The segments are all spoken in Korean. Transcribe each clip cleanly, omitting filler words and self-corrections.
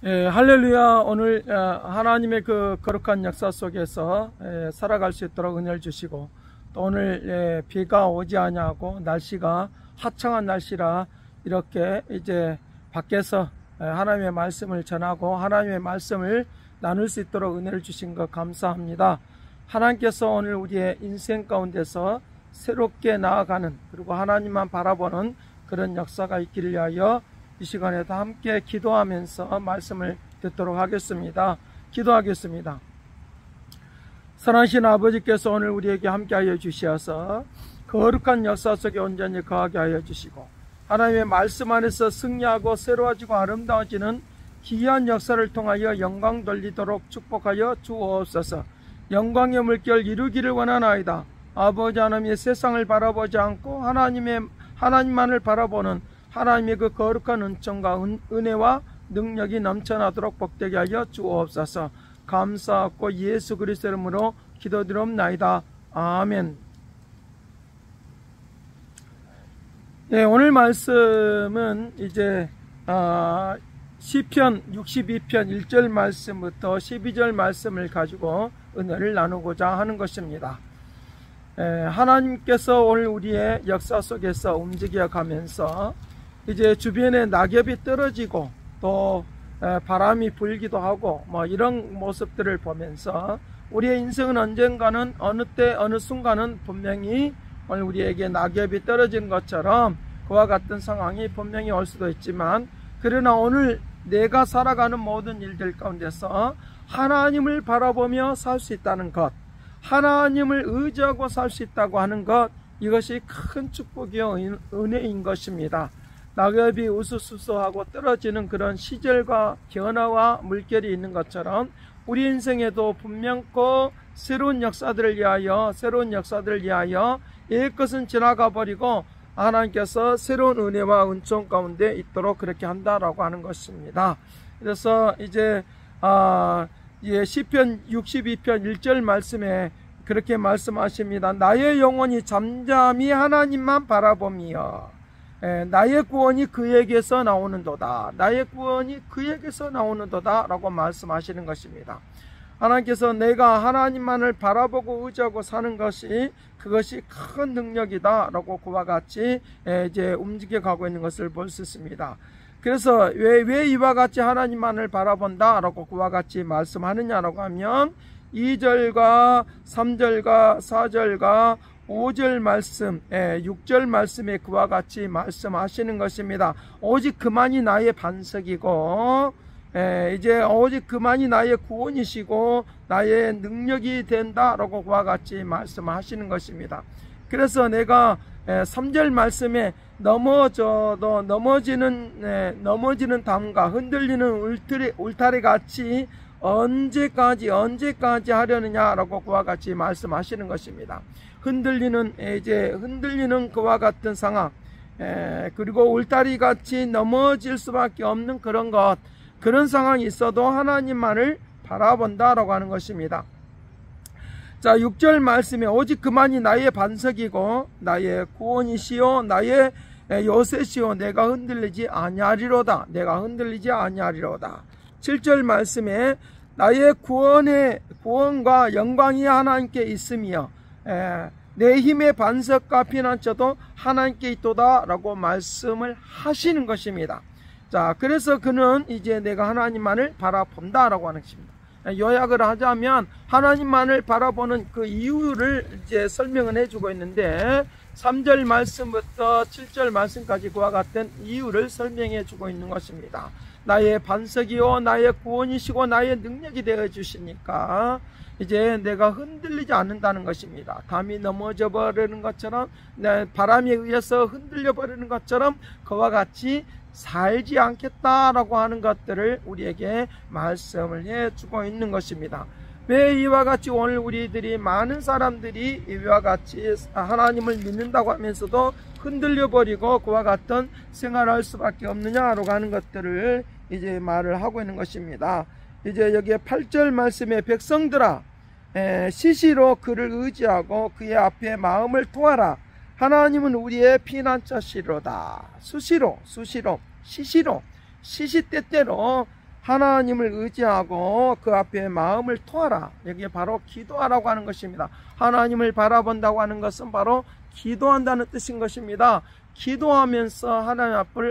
할렐루야. 오늘 하나님의 그 거룩한 역사 속에서 살아갈 수 있도록 은혜를 주시고, 또 오늘 비가 오지 아니하고 날씨가 화창한 날씨라 이렇게 이제 밖에서 하나님의 말씀을 전하고 하나님의 말씀을 나눌 수 있도록 은혜를 주신 것 감사합니다. 하나님께서 오늘 우리의 인생 가운데서 새롭게 나아가는, 그리고 하나님만 바라보는 그런 역사가 있기를 위하여 이 시간에도 함께 기도하면서 말씀을 듣도록 하겠습니다. 기도하겠습니다. 선하신 아버지께서 오늘 우리에게 함께하여 주시어서 거룩한 역사 속에 온전히 거하게 하여 주시고, 하나님의 말씀 안에서 승리하고 새로워지고 아름다워지는 기이한 역사를 통하여 영광 돌리도록 축복하여 주옵소서. 영광의 물결 이루기를 원하나이다. 아버지 하나님의 세상을 바라보지 않고 하나님만을 바라보는 하나님의 그 거룩한 은총과 은혜와 능력이 넘쳐나도록 복되게 하여 주옵소서. 감사하고 예수 그리스도의 이름으로 기도드리옵나이다. 아멘. 오늘 말씀은 이제 시편 62편 1절 말씀부터 12절 말씀을 가지고 은혜를 나누고자 하는 것입니다. 하나님께서 오늘 우리의 역사 속에서 움직여 가면서 이제 주변에 낙엽이 떨어지고 또 바람이 불기도 하고 이런 모습들을 보면서 우리의 인생은 언젠가는 어느 때 어느 순간은 분명히 오늘 우리에게 낙엽이 떨어진 것처럼 그와 같은 상황이 분명히 올 수도 있지만, 그러나 오늘 내가 살아가는 모든 일들 가운데서 하나님을 바라보며 살 수 있다는 것, 하나님을 의지하고 살 수 있다고 하는 것, 이것이 큰 축복이요 은혜인 것입니다. 낙엽이 우수수수하고 떨어지는 그런 시절과 변화와 물결이 있는 것처럼 우리 인생에도 분명코 새로운 역사들을 위하여 옛것은 지나가 버리고 하나님께서 새로운 은혜와 은총 가운데 있도록 그렇게 한다라고 하는 것입니다. 그래서 이제 시편 62편 1절 말씀에 그렇게 말씀하십니다. 나의 영혼이 잠잠히 하나님만 바라보며 나의 구원이 그에게서 나오는도다. 나의 구원이 그에게서 나오는도다 라고 말씀하시는 것입니다. 하나님께서 내가 하나님만을 바라보고 의지하고 사는 것이, 그것이 큰 능력이다 라고 그와 같이 이제 움직여 가고 있는 것을 볼 수 있습니다. 그래서 왜 이와 같이 하나님만을 바라본다 라고 그와 같이 말씀하느냐라고 하면 2절과 3절과 4절과 5절 말씀, 6절 말씀에 그와 같이 말씀하시는 것입니다. 오직 그만이 나의 반석이고, 이제 오직 그만이 나의 구원이시고 나의 능력이 된다라고 그와 같이 말씀하시는 것입니다. 그래서 내가 3절 말씀에 넘어져도 넘어지는 담과 흔들리는 울타리 같이 언제까지 하려느냐라고 그와 같이 말씀하시는 것입니다. 흔들리는 그와 같은 상황, 그리고 울타리 같이 넘어질 수밖에 없는 그런 상황이 있어도 하나님만을 바라본다라고 하는 것입니다. 자, 6절 말씀에 오직 그만이 나의 반석이고 나의 구원이시요 나의 요새시요 내가 흔들리지 아니하리로다. 7절 말씀에 나의 구원과 영광이 하나님께 있으며 내 힘의 반석과 피난처도 하나님께 있도다 라고 말씀을 하시는 것입니다. 자, 그래서 그는 이제 내가 하나님만을 바라본다 라고 하는 것입니다. 요약을 하자면 하나님만을 바라보는 그 이유를 이제 설명을 해주고 있는데, 3절 말씀부터 7절 말씀까지 그와 같은 이유를 설명해 주고 있는 것입니다. 나의 반석이요 나의 구원이시고 나의 능력이 되어 주시니까 이제 내가 흔들리지 않는다는 것입니다. 담이 넘어져 버리는 것처럼, 바람에 의해서 흔들려 버리는 것처럼 그와 같이 살지 않겠다라고 하는 것들을 우리에게 말씀을 해주고 있는 것입니다. 왜 이와 같이 오늘 많은 사람들이 이와 같이 하나님을 믿는다고 하면서도 흔들려 버리고 그와 같은 생활할 수밖에 없느냐라고 하는 것들을 이제 말을 하고 있는 것입니다. 이제 여기에 8절 말씀에 백성들아 시시로 그를 의지하고 그의 앞에 마음을 토하라. 하나님은 우리의 피난처시로다. 수시로 시시때때로 하나님을 의지하고 그 앞에 마음을 토하라. 여기에 바로 기도하라고 하는 것입니다. 하나님을 바라본다고 하는 것은 바로 기도한다는 뜻인 것입니다. 기도하면서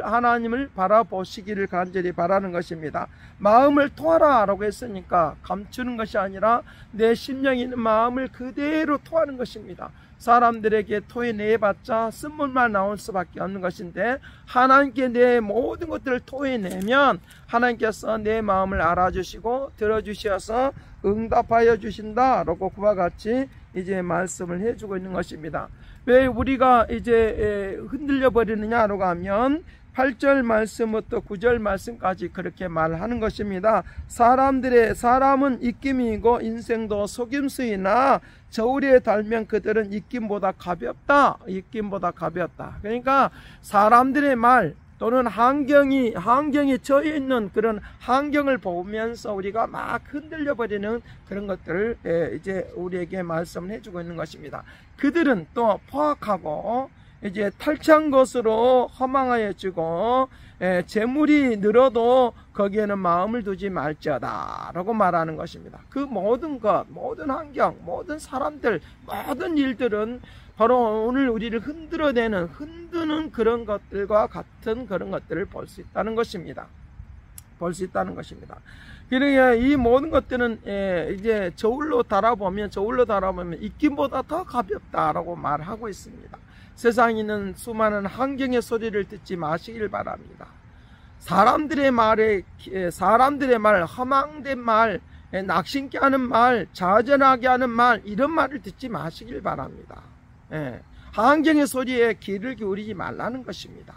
하나님을 바라보시기를 간절히 바라는 것입니다. 마음을 토하라 라고 했으니까 감추는 것이 아니라 내 심령에 있는 마음을 그대로 토하는 것입니다. 사람들에게 토해내봤자 쓴물만 나올 수밖에 없는 것인데 하나님께 내 모든 것들을 토해내면 하나님께서 내 마음을 알아주시고 들어주셔서 응답하여 주신다 라고 그와 같이 이제 말씀을 해주고 있는 것입니다. 왜 우리가 이제 흔들려 버리느냐라고 하면 8절 말씀부터 9절 말씀까지 그렇게 말하는 것입니다. 사람은 입김이고 인생도 속임수이나 저울에 달면 그들은 입김보다 가볍다. 입김보다 가볍다. 그러니까 사람들의 말 또는 환경에 처해 있는 그런 환경을 보면서 우리가 막 흔들려 버리는 그런 것들을 이제 우리에게 말씀을 해주고 있는 것입니다. 그들은 또 포악하고 이제 탈취한 것으로 허망하여지고 재물이 늘어도 거기에는 마음을 두지 말지어다 라고 말하는 것입니다. 그 모든 것, 모든 환경, 모든 사람들, 모든 일들은 바로 오늘 우리를 흔드는 그런 것들과 같은 그런 것들을 볼 수 있다는 것입니다. 그러니까 이 모든 것들은 이제 저울로 달아보면 입김보다 더 가볍다라고 말하고 있습니다. 세상에 있는 수많은 환경의 소리를 듣지 마시길 바랍니다. 사람들의 말, 허망된 말, 낙심케 하는 말, 좌절하게 하는 말, 이런 말을 듣지 마시길 바랍니다. 환경의 소리에 귀를 기울이지 말라는 것입니다.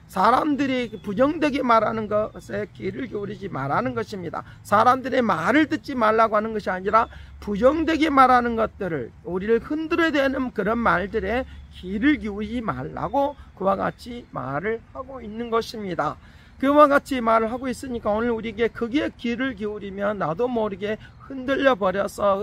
사람들이 부정되게 말하는 것에 귀를 기울이지 말라는 것입니다. 사람들의 말을 듣지 말라고 하는 것이 아니라 부정되게 말하는 것들을 우리를 흔들어야 되는 그런 말들에 귀를 기울이지 말라고 그와 같이 말을 하고 있는 것입니다. 그와 같이 말을 하고 있으니까 오늘 우리에게 거기에 귀를 기울이면 나도 모르게 흔들려 버려서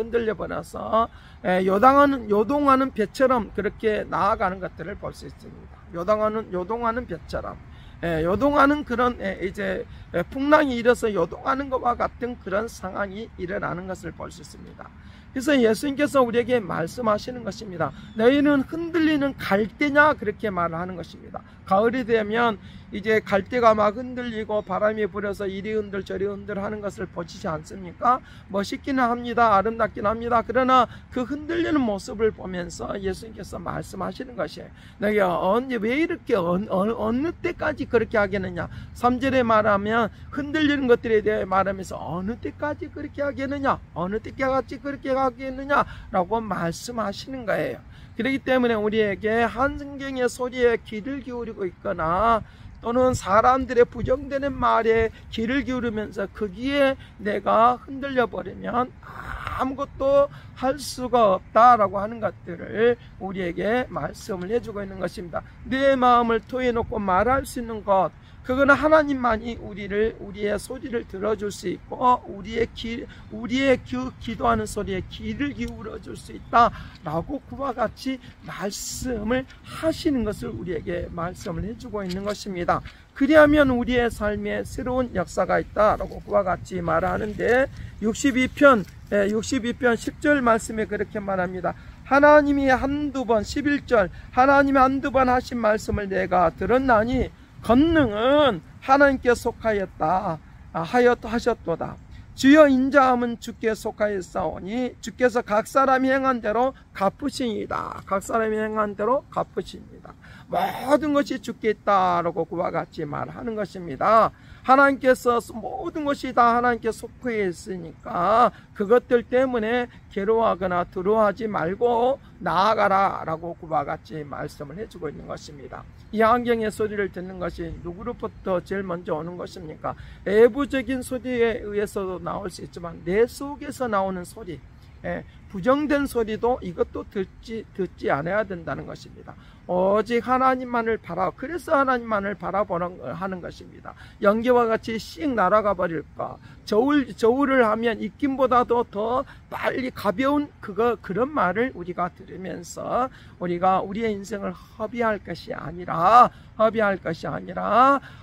요동하는 배처럼 그렇게 나아가는 것들을 볼 수 있습니다. 요동하는 배처럼 요동하는 그런 이제 풍랑이 일어서 요동하는 것과 같은 그런 상황이 일어나는 것을 볼 수 있습니다. 그래서 예수님께서 우리에게 말씀하시는 것입니다. 너희는 흔들리는 갈대냐 그렇게 말을 하는 것입니다. 가을이 되면 이제 갈대가 막 흔들리고 바람이 불어서 이리 흔들 저리 흔들 하는 것을 보시지 않습니까? 멋있기는 합니다. 아름답긴 합니다. 그러나 그 흔들리는 모습을 보면서 예수님께서 말씀하시는 것이에요. 너희가 왜 이렇게 어느 때까지 그렇게 하겠느냐. 3절에 말하면 흔들리는 것들에 대해 말하면서 어느 때까지 그렇게 하겠느냐, 어느 때까지 그렇게 하겠느냐 라고 말씀하시는 거예요. 그렇기 때문에 우리에게 환경의 소리에 귀를 기울이고 있거나 또는 사람들의 부정되는 말에 귀를 기울이면서 거기에 내가 흔들려 버리면 아무것도 할 수가 없다라고 하는 것들을 우리에게 말씀을 해주고 있는 것입니다. 내 마음을 토해놓고 말할 수 있는 것, 그거는 하나님만이 우리의 소리를 들어줄 수 있고 우리의 기도하는 소리에 귀를 기울여 줄 수 있다라고 그와 같이 말씀을 하시는 것을 우리에게 말씀을 해주고 있는 것입니다. 그리하면 우리의 삶에 새로운 역사가 있다라고 그와 같이 말하는데 62편 10절 말씀에 그렇게 말합니다. 하나님이 한두 번 11절 하나님이 한두 번 하신 말씀을 내가 들었나니 권능은 하나님께 속하였다 하셨도다. 주여 인자함은 주께 속하였사오니 주께서 각 사람이 행한 대로 갚으시니이다. 각 사람이 행한 대로 갚으십니다. 모든 것이 주께 있다라고 그와 같이 말하는 것입니다. 하나님께서 모든 것이 다 하나님께 속해 있으니까 그것들 때문에 괴로워하거나 두려워하지 말고 나아가라 라고 그와 같이 말씀을 해주고 있는 것입니다. 이 환경의 소리를 듣는 것이 누구로부터 제일 먼저 오는 것입니까? 외부적인 소리에 의해서도 나올 수 있지만 내 속에서 나오는 소리, 부정된 소리도 이것도 듣지 않아야 된다는 것입니다. 오직 하나님만을 그래서 하나님만을 하는 것입니다. 연기와 같이 씩 날아가 버릴까. 저울을 하면 입김보다도 더 빨리 가벼운 그런 말을 우리가 들으면서 우리가 우리의 인생을 허비할 것이 아니라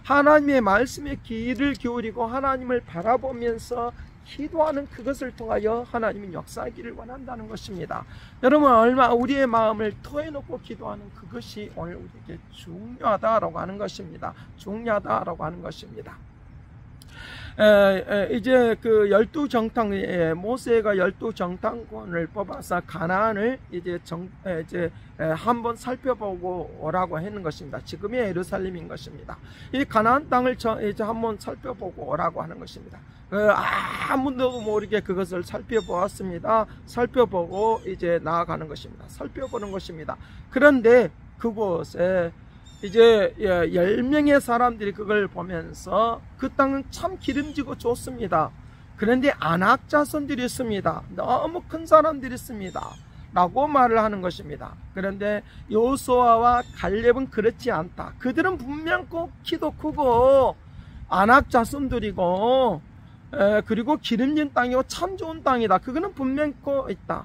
하나님의 말씀에 귀를 기울이고 하나님을 바라보면서 기도하는 그것을 통하여 하나님은 역사하기를 원한다는 것입니다. 여러분, 우리의 마음을 토해놓고 기도하는 그것이 오늘 우리에게 중요하다라고 하는 것입니다. 이제 그 12정탐, 모세가 12정탐꾼을 뽑아서 가나안을 이제 한번 살펴보고 오라고 하는 것입니다. 지금의 예루살렘인 것입니다. 이 가나안 땅을 이제 한번 살펴보고 오라고 하는 것입니다. 아무도 모르게 그것을 살펴보았습니다. 살펴보고 이제 나아가는 것입니다. 살펴보는 것입니다. 그런데 그곳에 이제 10명의 사람들이 그걸 보면서 그 땅은 참 기름지고 좋습니다. 그런데 아낙 자손들이 있습니다. 너무 큰 사람들이 있습니다. 라고 말을 하는 것입니다. 그런데 여호수아와 갈렙은 그렇지 않다. 그들은 분명 꼭 키도 크고 아낙 자손들이고 그리고 기름진 땅이고 참 좋은 땅이다. 그거는 분명히 있다.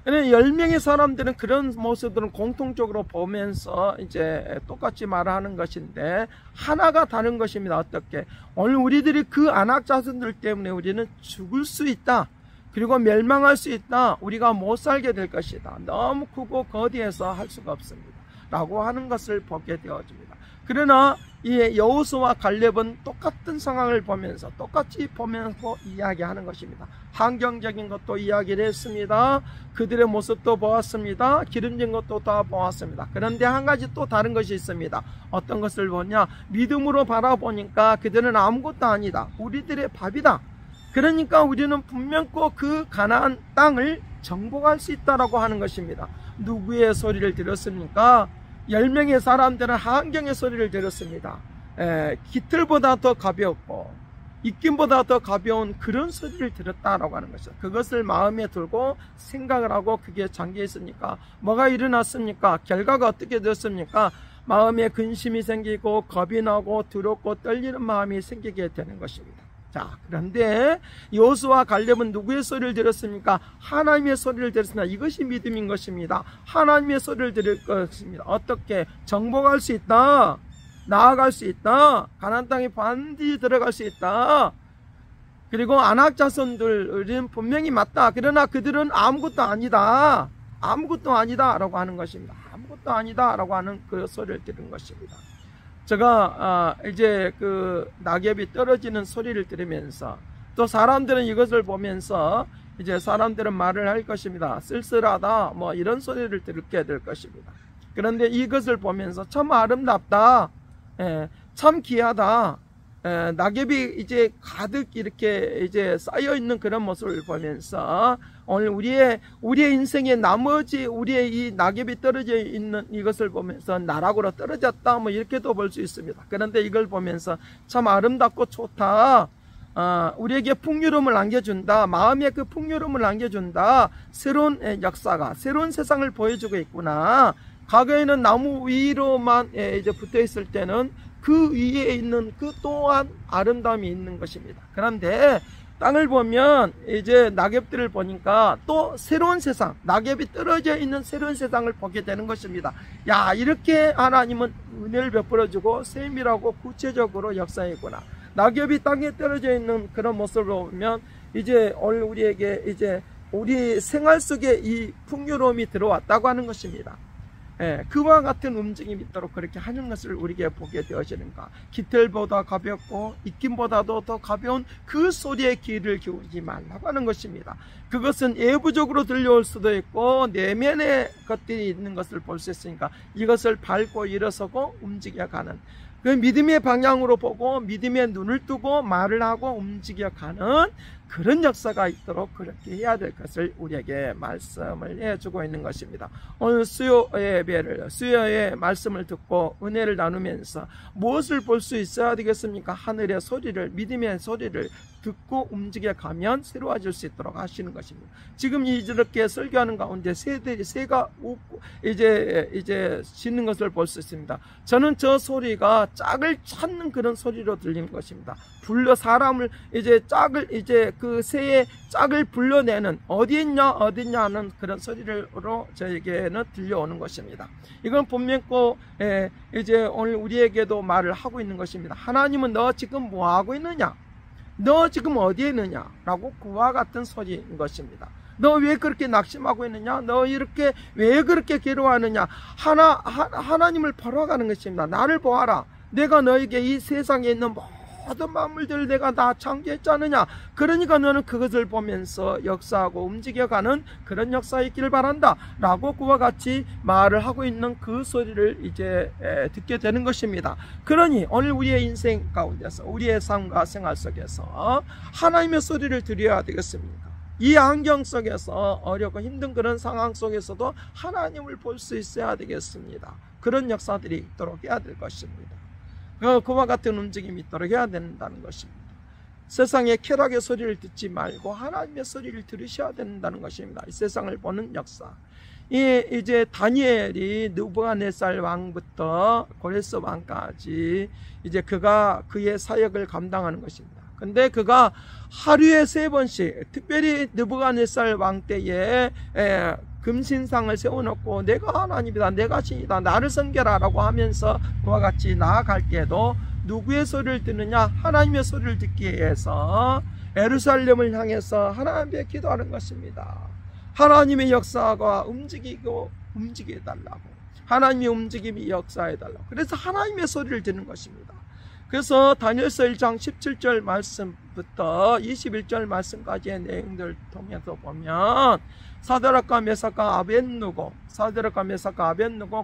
10명의 사람들은 그런 모습들은 공통적으로 보면서 이제 똑같이 말하는 것인데 하나가 다른 것입니다. 어떻게? 오늘 우리들이 그 아낙 자손들 때문에 우리는 죽을 수 있다. 그리고 멸망할 수 있다. 우리가 못 살게 될 것이다. 너무 크고 거대해서 할 수가 없습니다. 라고 하는 것을 보게 되어집니다. 그러나 이 여호수아와 갈렙은 똑같은 상황을 보면서 똑같이 보면서 이야기하는 것입니다. 환경적인 것도 이야기를 했습니다. 그들의 모습도 보았습니다. 기름진 것도 다 보았습니다. 그런데 한 가지 또 다른 것이 있습니다. 어떤 것을 보냐? 믿음으로 바라보니까 그들은 아무것도 아니다. 우리들의 밥이다. 그러니까 우리는 분명 꼭 그 가나안 땅을 정복할 수 있다라고 하는 것입니다. 누구의 소리를 들었습니까? 10명의 사람들은 하한경의 소리를 들었습니다. 깃털보다 더 가볍고 입김보다 더 가벼운 그런 소리를 들었다라고 하는 것이죠. 그것을 마음에 들고 생각을 하고 그게 잠겨 있으니까 뭐가 일어났습니까? 결과가 어떻게 됐습니까? 마음에 근심이 생기고 겁이 나고 두렵고 떨리는 마음이 생기게 되는 것입니다. 자, 그런데 여호수아와 갈렙은 누구의 소리를 들었습니까? 하나님의 소리를 들었습니다. 이것이 믿음인 것입니다. 하나님의 소리를 들을 것입니다. 어떻게? 정복할 수 있다. 나아갈 수 있다. 가나안 땅에 반드시 들어갈 수 있다. 그리고 아낙 자손들은 분명히 맞다. 그러나 그들은 아무것도 아니다. 아무것도 아니다 라고 하는 것입니다. 아무것도 아니다 라고 하는 그 소리를 들은 것입니다. 제가 이제 그 낙엽이 떨어지는 소리를 들으면서 또 사람들은 이것을 보면서 이제 사람들은 말을 할 것입니다. 쓸쓸하다 뭐 이런 소리를 듣게 될 것입니다. 그런데 이것을 보면서 참 아름답다. 참 귀하다. 낙엽이 이제 가득 이렇게 이제 쌓여 있는 그런 모습을 보면서 오늘 우리의 인생의 나머지 우리의 이 낙엽이 떨어져 있는 이것을 보면서 나락으로 떨어졌다 뭐 이렇게도 볼 수 있습니다. 그런데 이걸 보면서 참 아름답고 좋다. 우리에게 풍요로움을 안겨준다. 마음에 그 풍요로움을 안겨준다. 새로운 역사가 새로운 세상을 보여주고 있구나. 과거에는 나무 위로만 이제 붙어 있을 때는 그 위에 있는 그 또한 아름다움이 있는 것입니다. 그런데 땅을 보면 이제 낙엽들을 보니까 또 새로운 세상, 낙엽이 떨어져 있는 새로운 세상을 보게 되는 것입니다. 야, 이렇게 하나님은 은혜를 베풀어주고 세밀하고 구체적으로 역사이구나. 낙엽이 땅에 떨어져 있는 그런 모습을 보면 이제 오늘 우리에게 이제 우리 생활 속에 이 풍요로움이 들어왔다고 하는 것입니다. 그와 같은 움직임이 있도록 그렇게 하는 것을 우리에게 보게 되어지는가. 깃털보다 가볍고 입김보다도 더 가벼운 그 소리에 귀를 기울이지 말라고 하는 것입니다. 그것은 외부적으로 들려올 수도 있고 내면의 것들이 있는 것을 볼 수 있으니까 이것을 밟고 일어서고 움직여가는 그 믿음의 방향으로 보고 믿음의 눈을 뜨고 말을 하고 움직여가는 그런 역사가 있도록 그렇게 해야 될 것을 우리에게 말씀을 해주고 있는 것입니다. 오늘 수요 예배를, 수요의 말씀을 듣고 은혜를 나누면서 무엇을 볼 수 있어야 되겠습니까? 하늘의 소리를, 믿음의 소리를 듣고 움직여가면 새로워질 수 있도록 하시는 것입니다. 지금 이렇게 설교하는 가운데 새가 웃고 이제 짖는 것을 볼 수 있습니다. 저는 저 소리가 짝을 찾는 그런 소리로 들리는 것입니다. 사람을 그 새의 짝을 불러내는 어디 있냐 하는 그런 소리로 저에게는 들려오는 것입니다. 이건 분명코 이제 오늘 우리에게도 말을 하고 있는 것입니다. 하나님은 너 지금 뭐 하고 있느냐? 너 지금 어디에 있느냐? 라고 그와 같은 소리인 것입니다. 너 왜 그렇게 낙심하고 있느냐? 너 이렇게 왜 그렇게 괴로워하느냐? 하나님을 보러 가는 것입니다. 나를 보아라. 내가 너에게 이 세상에 있는 모든 만물들을 내가 다 창조했지 않느냐? 그러니까 너는 그것을 보면서 역사하고 움직여가는 그런 역사가 있기를 바란다 라고 그와 같이 말을 하고 있는 그 소리를 이제 듣게 되는 것입니다. 그러니 오늘 우리의 인생 가운데서, 우리의 삶과 생활 속에서 하나님의 소리를 들어야 되겠습니까? 이 환경 속에서 어렵고 힘든 그런 상황 속에서도 하나님을 볼 수 있어야 되겠습니다. 그런 역사들이 있도록 해야 될 것입니다. 그와 같은 움직임이 있도록 해야 된다는 것입니다. 세상의 쾌락의 소리를 듣지 말고 하나님의 소리를 들으셔야 된다는 것입니다. 이 세상을 보는 역사. 이제 다니엘이 느부갓네살 왕부터 고레스 왕까지 이제 그의 사역을 감당하는 것입니다. 근데 그가 하루에 3번씩, 특별히 느부갓네살 왕 때에 금신상을 세워놓고 내가 하나님이다, 내가 신이다, 나를 섬겨라 라고 하면서 그와 같이 나아갈 때도 누구의 소리를 듣느냐? 하나님의 소리를 듣기 위해서 예루살렘을 향해서 하나님께 기도하는 것입니다. 하나님의 역사가 움직여달라고, 하나님의 움직임이 역사해달라고. 그래서 하나님의 소리를 듣는 것입니다. 그래서 다니엘서 1장 17절 말씀부터 21절 말씀까지의 내용들을 통해서 보면 사드락과 메삭과 아벳느고,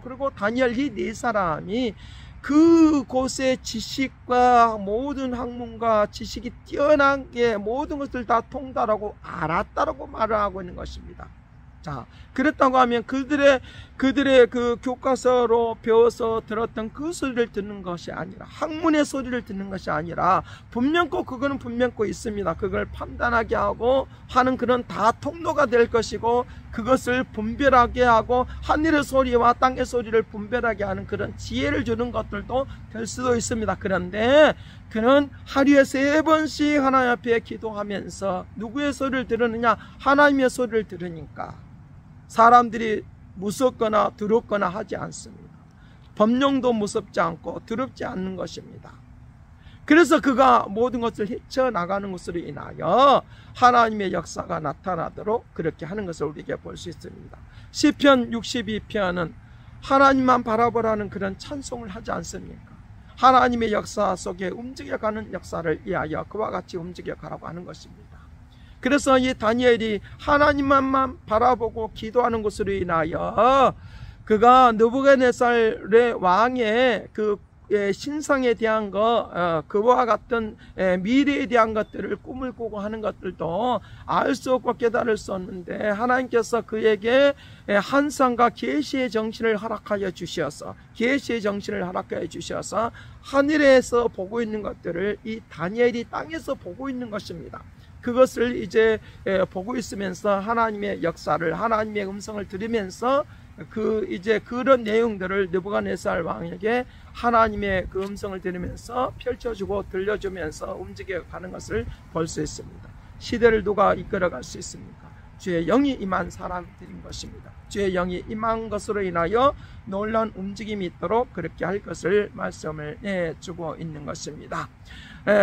그리고 다니엘 이 4사람이 그곳의 지식과 모든 학문과 지식이 뛰어난 게 모든 것을 다 통달하고 알았다라고 말을 하고 있는 것입니다. 자, 그랬다고 하면 그들의 그 교과서로 배워서 들었던 그 소리를 듣는 것이 아니라, 학문의 소리를 듣는 것이 아니라, 그거는 분명코 있습니다. 그걸 판단하게 하고 하는 그런 다 통로가 될 것이고, 그것을 분별하게 하고 하늘의 소리와 땅의 소리를 분별하게 하는 그런 지혜를 주는 것들도 될 수도 있습니다. 그런데 그는 하루에 3번씩 하나님 앞에 기도하면서 누구의 소리를 들으느냐? 하나님의 소리를 들으니까 사람들이 무섭거나 두렵거나 하지 않습니다. 법령도 무섭지 않고 두렵지 않는 것입니다. 그래서 그가 모든 것을 헤쳐나가는 것으로 인하여 하나님의 역사가 나타나도록 그렇게 하는 것을 우리에게 볼 수 있습니다. 시편 62편은 하나님만 바라보라는 그런 찬송을 하지 않습니까? 하나님의 역사 속에 움직여가는 역사를 위하여 그와 같이 움직여가라고 하는 것입니다. 그래서 이 다니엘이 하나님만 바라보고 기도하는 것으로 인하여 그가 느부갓네살의 왕의 그 신상에 대한 그와 같은 미래에 대한 것들을 꿈을 꾸고 하는 것들도 알 수 없고 깨달을 수 없는데, 하나님께서 그에게 환상과 계시의 정신을 허락하여 주셔서 하늘에서 보고 있는 것들을 이 다니엘이 땅에서 보고 있는 것입니다. 그것을 이제 보고 있으면서 하나님의 역사를, 하나님의 음성을 들으면서 이제 그런 내용들을 느부갓네살 왕에게 하나님의 그 음성을 들으면서 펼쳐주고 들려주면서 움직여가는 것을 볼 수 있습니다. 시대를 누가 이끌어갈 수 있습니까? 주의 영이 임한 사람들인 것입니다. 주의 영이 임한 것으로 인하여 놀라운 움직임이 있도록 그렇게 할 것을 말씀을 해주고 있는 것입니다.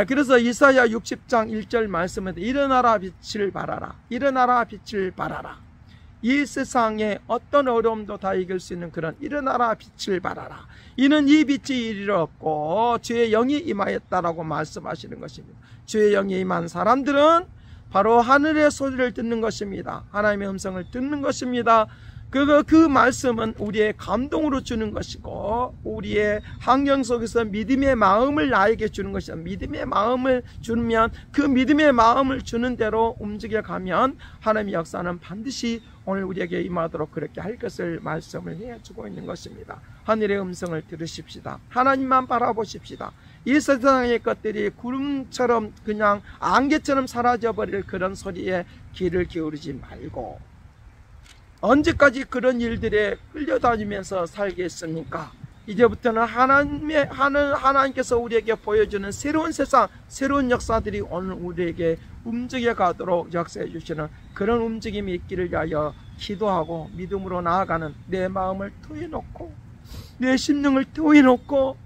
그래서 이사야 60장 1절 말씀에 일어나라 빛을 발하라, 일어나라 빛을 발하라. 이 세상에 어떤 어려움도 다 이길 수 있는 그런 일어나라 빛을 발하라. 이는 이 빛이 이르렀고 주의 영이 임하였다라고 말씀하시는 것입니다. 주의 영이 임한 사람들은 바로 하늘의 소리를 듣는 것입니다. 하나님의 음성을 듣는 것입니다. 그 말씀은 우리의 감동으로 주는 것이고 우리의 환경 속에서 믿음의 마음을 나에게 주는 것이다. 믿음의 마음을 주면 그 믿음의 마음을 주는 대로 움직여가면 하나님의 역사는 반드시 오늘 우리에게 임하도록 그렇게 할 것을 말씀을 해주고 있는 것입니다. 하늘의 음성을 들으십시다. 하나님만 바라보십시다. 이 세상의 것들이 구름처럼 그냥 안개처럼 사라져버릴 그런 소리에 귀를 기울이지 말고 언제까지 그런 일들에 끌려다니면서 살겠습니까? 이제부터는 하나님께서 우리에게 보여주는 새로운 세상, 새로운 역사들이 오늘 우리에게 움직여 가도록 역사해 주시는 그런 움직임이 있기를 위하여 기도하고 믿음으로 나아가는 내 마음을 토해놓고 내 심령을 토해놓고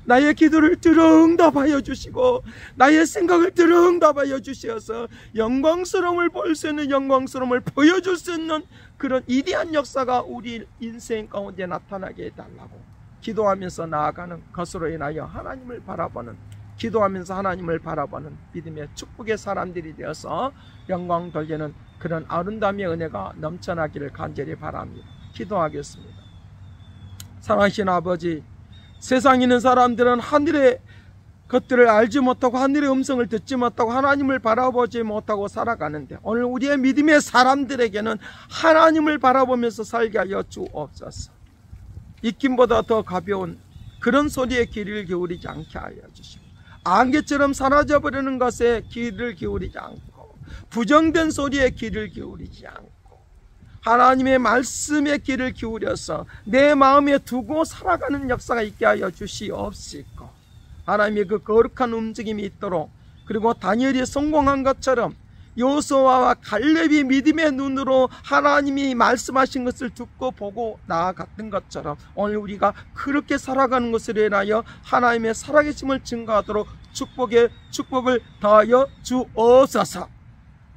나의 기도를 들어 응답하여 주시고 나의 생각을 들어 응답하여 주시어서 영광스러움을 볼 수 있는 영광스러움을 보여줄 수 있는 그런 위대한 역사가 우리 인생 가운데 나타나게 해달라고 기도하면서 나아가는 것으로 인하여 하나님을 바라보는, 기도하면서 하나님을 바라보는 믿음의 축복의 사람들이 되어서 영광 돌리는 그런 아름다움의 은혜가 넘쳐나기를 간절히 바랍니다. 기도하겠습니다. 사랑하신 아버지, 세상에 있는 사람들은 하늘의 것들을 알지 못하고 하늘의 음성을 듣지 못하고 하나님을 바라보지 못하고 살아가는데 오늘 우리의 믿음의 사람들에게는 하나님을 바라보면서 살게 하여 주옵소서. 입김보다 더 가벼운 그런 소리에 귀를 기울이지 않게 하여 주시고 안개처럼 사라져버리는 것에 귀를 기울이지 않고 부정된 소리에 귀를 기울이지 않고 하나님의 말씀에 귀를 기울여서 내 마음에 두고 살아가는 역사가 있게 하여 주시옵시고 하나님의 그 거룩한 움직임이 있도록 그리고 다니엘이 성공한 것처럼 여호수아와 갈렙이 믿음의 눈으로 하나님이 말씀하신 것을 듣고 보고 나아갔던 것처럼 오늘 우리가 그렇게 살아가는 것을 인하여 하나님의 살아계심을 증거하도록 축복을 더하여 주옵소서.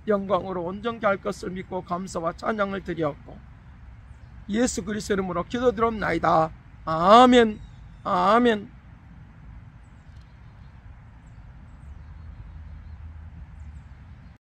영광으로 온전케 할 것을 믿고 감사와 찬양을 드렸고 예수 그리스도 이름으로 기도드립나이다. 아멘. 아멘.